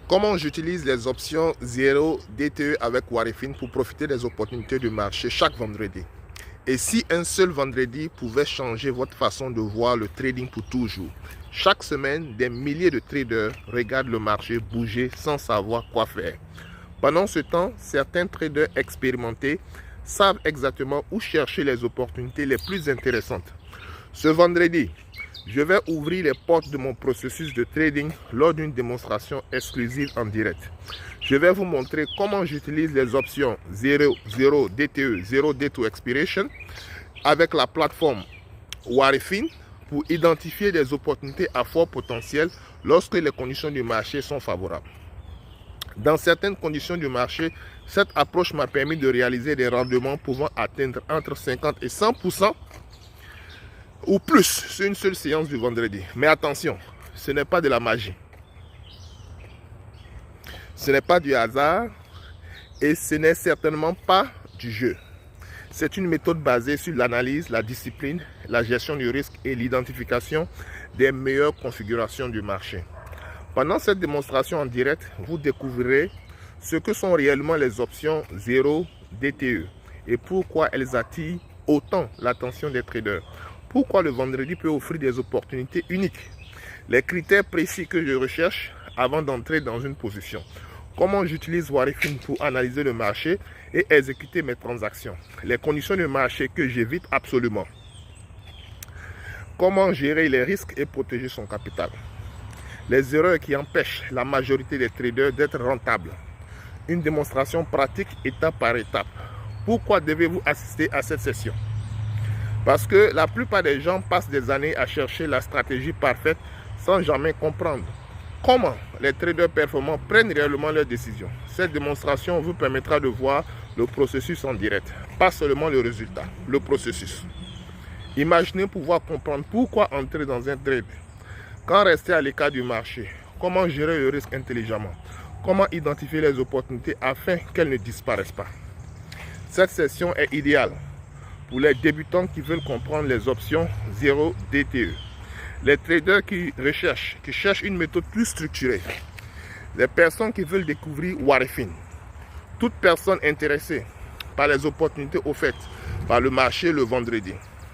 Comment j'utilise les options 0 DTE avec Warifin pour profiter des opportunités du marché chaque vendredi? Et si un seul vendredi pouvait changer votre façon de voir le trading pour toujours? Chaque semaine, des milliers de traders regardent le marché bouger sans savoir quoi faire. Pendant ce temps, certains traders expérimentés savent exactement où chercher les opportunités les plus intéressantes. Ce vendredi, je vais ouvrir les portes de mon processus de trading lors d'une démonstration exclusive en direct. Je vais vous montrer comment j'utilise les options 0 DTE, 0 Day to Expiration, avec la plateforme Warifin pour identifier des opportunités à fort potentiel lorsque les conditions du marché sont favorables. Dans certaines conditions du marché, cette approche m'a permis de réaliser des rendements pouvant atteindre entre 50 et 100% ou plus sur une seule séance du vendredi. Mais attention, ce n'est pas de la magie. Ce n'est pas du hasard et ce n'est certainement pas du jeu. C'est une méthode basée sur l'analyse, la discipline, la gestion du risque et l'identification des meilleures configurations du marché. Pendant cette démonstration en direct, vous découvrirez ce que sont réellement les options 0 DTE et pourquoi elles attirent autant l'attention des traders. Pourquoi le vendredi peut offrir des opportunités uniques. Les critères précis que je recherche avant d'entrer dans une position. Comment j'utilise Warifin pour analyser le marché et exécuter mes transactions. Les conditions de marché que j'évite absolument. Comment gérer les risques et protéger son capital. Les erreurs qui empêchent la majorité des traders d'être rentables. Une démonstration pratique étape par étape. Pourquoi devez-vous assister à cette session? Parce que la plupart des gens passent des années à chercher la stratégie parfaite sans jamais comprendre comment les traders performants prennent réellement leurs décisions. Cette démonstration vous permettra de voir le processus en direct, pas seulement le résultat, le processus. Imaginez pouvoir comprendre pourquoi entrer dans un trade, quand rester à l'écart du marché, comment gérer le risque intelligemment, comment identifier les opportunités afin qu'elles ne disparaissent pas. Cette session est idéale pour les débutants qui veulent comprendre les options 0 DTE, les traders qui cherchent une méthode plus structurée, les personnes qui veulent découvrir Warifin, toute personne intéressée par les opportunités offertes par le marché le vendredi.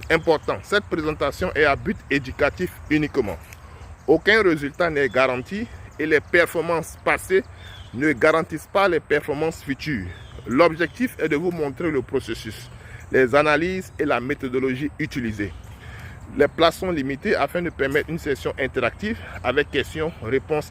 Important, cette présentation est à but éducatif uniquement. Aucun résultat n'est garanti et les performances passées ne garantissent pas les performances futures. L'objectif est de vous montrer le processus, les analyses et la méthodologie utilisée. Les places sont limitées afin de permettre une session interactive avec questions, réponses.